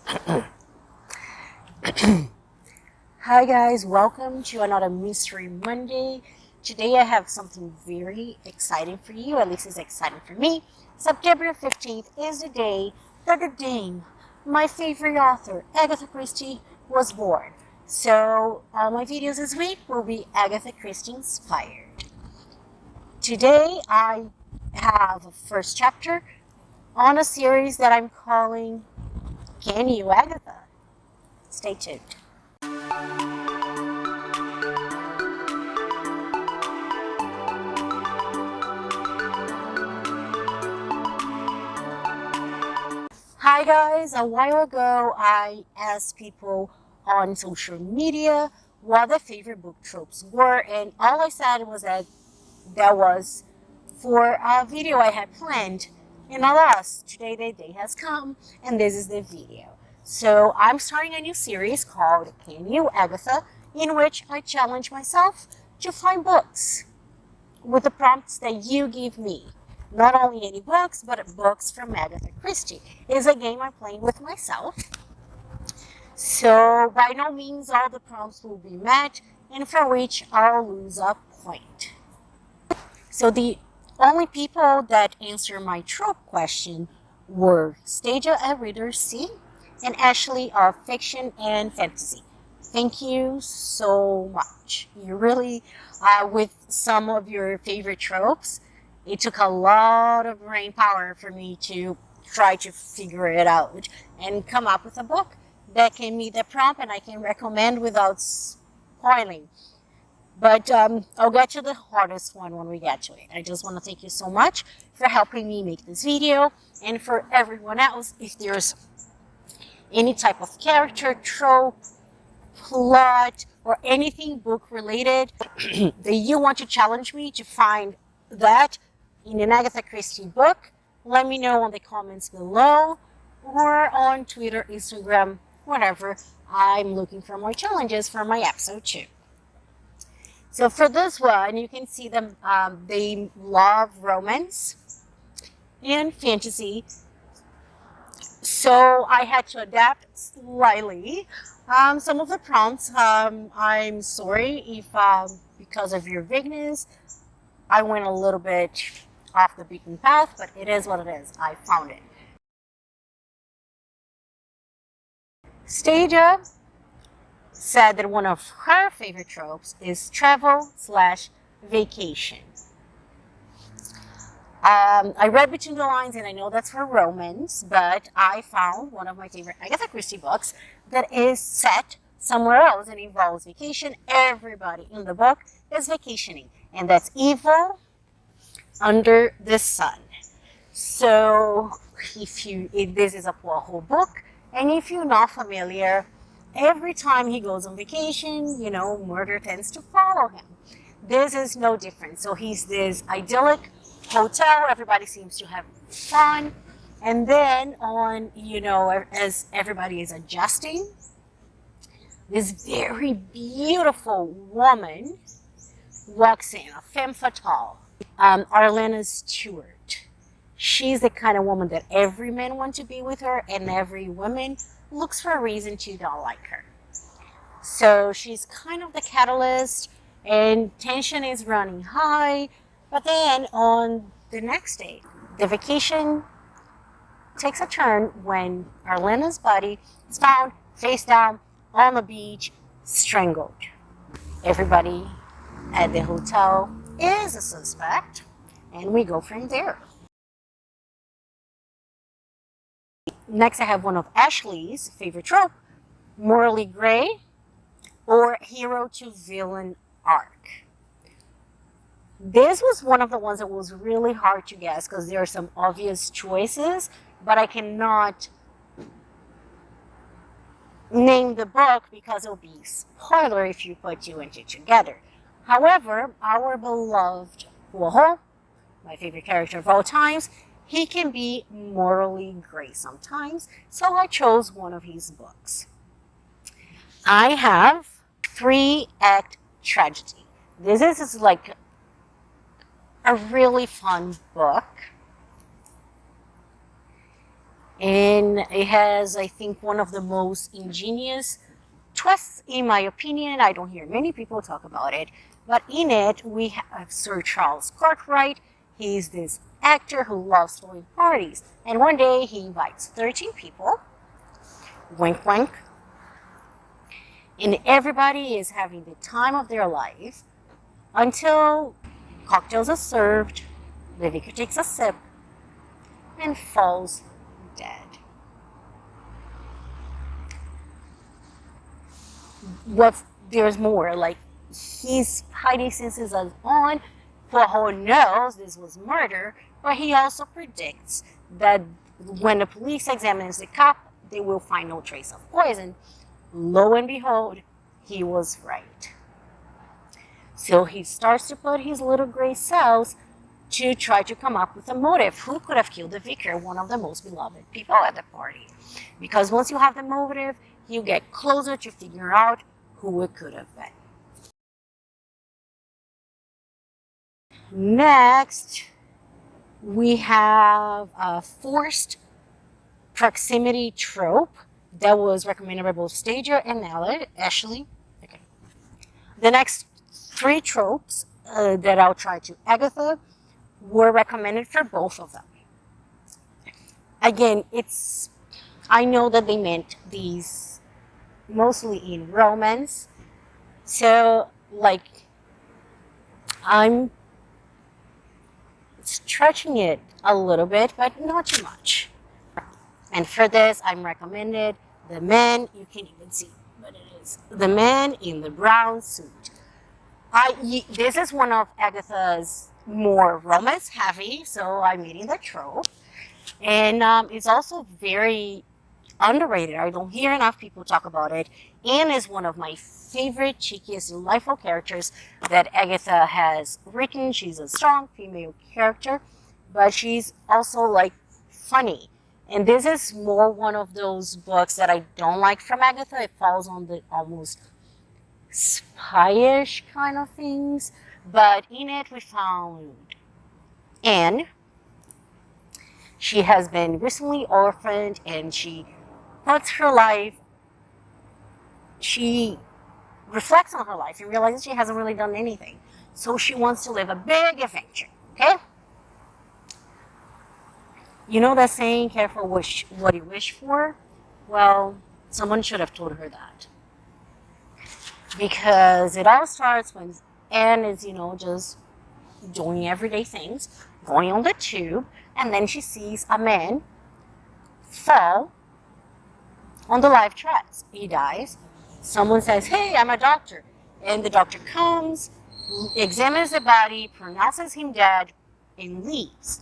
Hi guys, welcome to another Mystery Monday. Today I have something very exciting for you, at least it's exciting for me. September 15th is the day that the dame, my favorite author, Agatha Christie, was born. So all my videos this week will be Agatha Christie inspired. Today I have a first chapter on a series that I'm calling Can You Agatha? Stay tuned. Hi guys, a while ago I asked people on social media what their favorite book tropes were, and all I said was that was for a video I had planned. And alas, today the day has come and this is the video. So I'm starting a new series called Can You Agatha, in which I challenge myself to find books with the prompts that you give me. Not only any books, but books from Agatha Christie. It's a game I'm playing with myself. So by no means all the prompts will be met, and for which I'll lose a point. So the only people that answer my trope question were Stasia at Reader C and Ashley of Fiction and Fantasy. Thank you so much. You really, with some of your favorite tropes, it took a lot of brain power for me to try to figure it out and come up with a book that can meet the prompt and I can recommend without spoiling. But I'll get to the hardest one when we get to it. I just want to thank you so much for helping me make this video, and for everyone else, if there's any type of character, trope, plot, or anything book related that you want to challenge me to find that in an Agatha Christie book, let me know in the comments below or on Twitter, Instagram, whatever. I'm looking for more challenges for my episode 2. So for this one, you can see them, they love romance and fantasy. So I had to adapt slightly. Some of the prompts, I'm sorry if because of your vagueness, I went a little bit off the beaten path, but it is what it is. I found it. Stasia said that one of her favorite tropes is travel/vacation. I read between the lines, and I know that's for romance, but I found one of my favorite Agatha Christie books that is set somewhere else and involves vacation. Everybody in the book is vacationing, and that's Evil Under the Sun. So if this is a Poirot book, and if you're not familiar, every time he goes on vacation, murder tends to follow him. This is no different. So he's this idyllic hotel, everybody seems to have fun, and then as everybody is adjusting, this very beautiful woman walks in, a femme fatale, Arlena Stewart. She's the kind of woman that every man wants to be with her, and every woman looks for a reason to not like her. So she's kind of the catalyst, and tension is running high. But then on the next day, the vacation takes a turn when Arlena's body is found face down on the beach, strangled. Everybody at the hotel is a suspect, and we go from there. Next, I have one of Ashley's favorite trope, morally gray or hero to villain arc. This was one of the ones that was really hard to guess because there are some obvious choices, but I cannot name the book because it'll be spoiler if you put two and two together. However, our beloved Poirot, my favorite character of all times, he can be morally gray sometimes, so I chose one of his books. I have 3-act tragedy. This is like a really fun book. And it has, I think, one of the most ingenious twists, in my opinion. I don't hear many people talk about it, but in it we have Sir Charles Cartwright. He's this actor who loves throwing parties, and one day he invites 13 people, wink wink, and everybody is having the time of their life until cocktails are served, the vicar takes a sip, and falls dead. What's There's more, like his spidey senses are on. Poirot knows this was murder, but he also predicts that when the police examines the cup, they will find no trace of poison. Lo and behold, he was right. So he starts to put his little gray cells to try to come up with a motive. Who could have killed the vicar, one of the most beloved people at the party? Because once you have the motive, you get closer to figure out who it could have been. Next, we have a forced proximity trope that was recommended by both Stager and Ashley. Okay. The next three tropes that I'll try to Agatha were recommended for both of them. Again, I know that they meant these mostly in romance, so like I'm stretching it a little bit, but not too much. And for this, I'm recommended the man, you can't even see what it is, the man in the brown suit. This is one of Agatha's more romance heavy, so I'm eating the trope. And it's also very underrated. I don't hear enough people talk about it. Anne is one of my favorite, cheekiest, delightful characters that Agatha has written. She's a strong female character, but she's also like funny. And this is more one of those books that I don't like from Agatha. It falls on the almost spy-ish kind of things. But in it we found Anne. She has been recently orphaned and she puts her life, she reflects on her life and realizes she hasn't really done anything. So she wants to live a big adventure, okay? You know that saying, careful what you wish for? Well, someone should have told her that. Because it all starts when Anne is, just doing everyday things, going on the tube, and then she sees a man fall on the live tracks. He dies. Someone says, hey, I'm a doctor. And the doctor comes, examines the body, pronounces him dead, and leaves.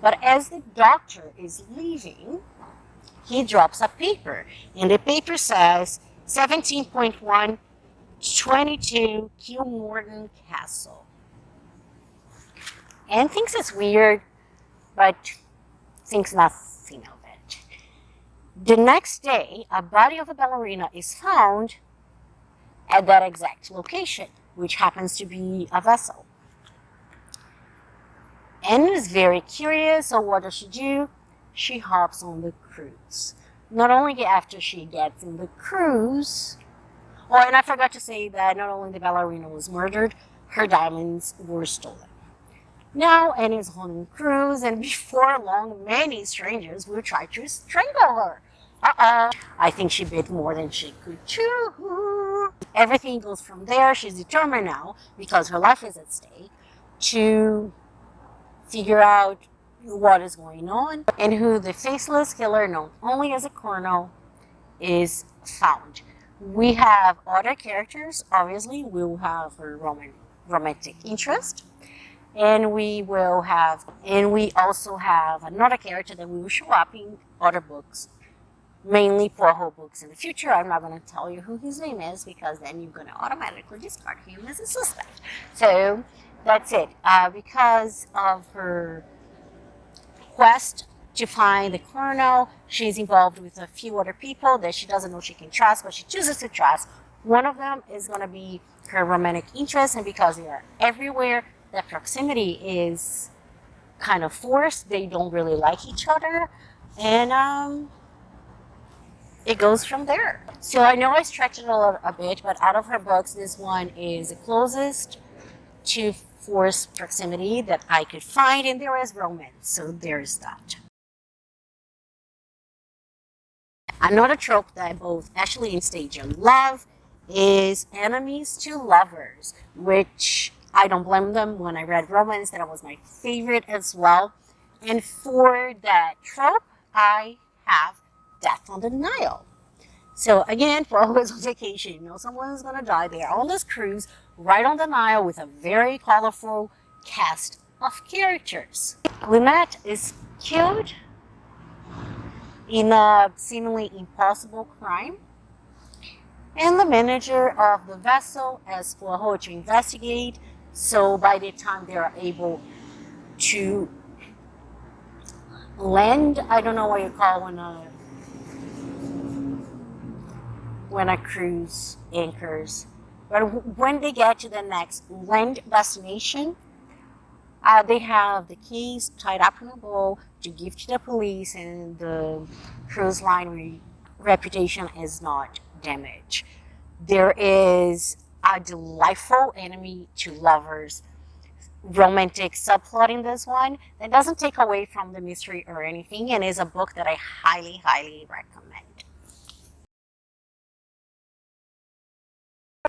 But as the doctor is leaving, he drops a paper. And the paper says 17.1, 22, Kilmorton Castle. And thinks it's weird, but thinks nothing of it. The next day, a body of a ballerina is found at that exact location, which happens to be a vessel. Anne is very curious, so what does she do? She hops on the cruise. Not only after she gets in the cruise, and I forgot to say that not only the ballerina was murdered, her diamonds were stolen. Now Anne is on a cruise, and before long, many strangers will try to strangle her. I think she bit more than she could chew. Everything goes from there. She's determined now, because her life is at stake, to figure out what is going on and who the faceless killer, known only as a colonel, is found. We have other characters. Obviously, we'll have her romantic interest. And we also have another character that will show up in other books, mainly Poirot books in the future. I'm not going to tell you who his name is, because then you're going to automatically discard him as a suspect. So that's it. Because of her quest to find the colonel, she's involved with a few other people that she doesn't know she can trust, but she chooses to trust. One of them is going to be her romantic interest, and because they are everywhere, that proximity is kind of forced. They don't really like each other, And it goes from there. So I know I stretched it a bit, but out of her books, this one is the closest to forced proximity that I could find, and there is romance, so there's that. Another trope that I both Ashley and Stage love is enemies to lovers, which I don't blame them. When I read romance, that was my favorite as well. And for that trope, I have Death on the Nile. So again, for always on vacation, you know someone's gonna die. They're on this cruise right on the Nile with a very colorful cast of characters. Lynette is killed in a seemingly impossible crime, and the manager of the vessel asks Poirot to investigate. So by the time they are able to land, I don't know what you call when a cruise anchors, but when they get to the next land destination, they have the keys tied up in a bow to give to the police, and the cruise line reputation is not damaged. There is a delightful enemy to lovers romantic subplot in this one that doesn't take away from the mystery or anything, and is a book that I highly, highly recommend.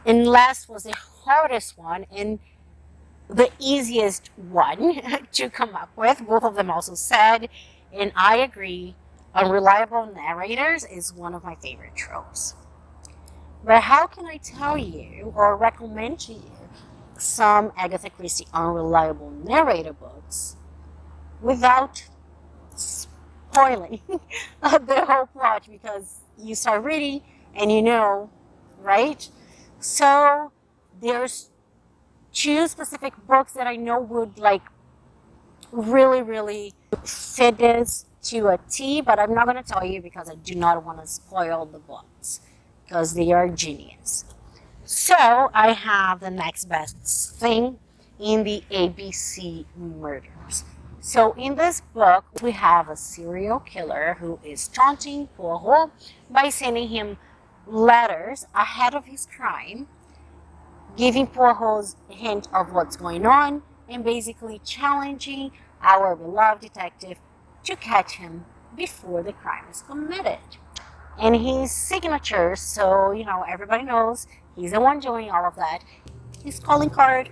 And last was the hardest one and the easiest one to come up with. Both of them also said, and I agree, Unreliable narrators is one of my favorite tropes. But how can I tell you or recommend to you some Agatha Christie unreliable narrator books without spoiling the whole plot? Because you start reading and you know, right? So there's two specific books that I know would like really, really fit this to a T, but I'm not going to tell you because I do not want to spoil the books because they are genius. So I have the next best thing in the ABC murders. So in this book, we have a serial killer who is taunting Poirot by sending him letters ahead of his crime, giving Poirot's hint of what's going on, and basically challenging our beloved detective to catch him before the crime is committed. And his signature, so you know everybody knows he's the one doing all of that, his calling card,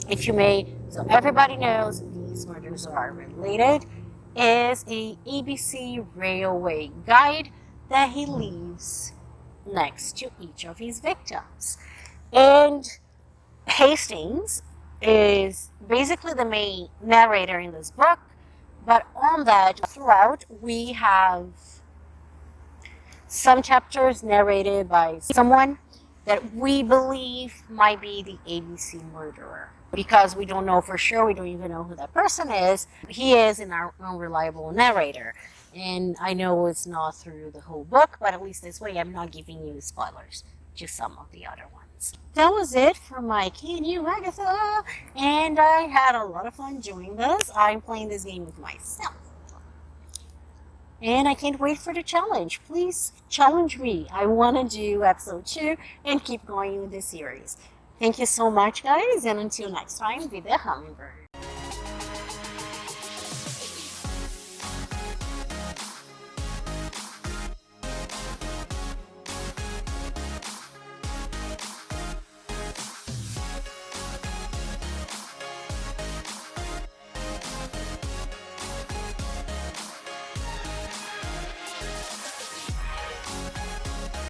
if you may, so everybody knows these murders are related, is a ABC railway guide that he leaves next to each of his victims. And Hastings is basically the main narrator in this book, but on that, throughout, we have some chapters narrated by someone that we believe might be the ABC murderer. Because we don't know for sure, we don't even know who that person is. He is an unreliable narrator. And I know it's not through the whole book, but at least this way I'm not giving you spoilers to some of the other ones. That was it for my You Agatha, and I had a lot of fun doing this. I'm playing this game with myself. And I can't wait for the challenge. Please challenge me. I want to do episode 2 and keep going with this series. Thank you so much, guys, and until next time, be the hummingbird.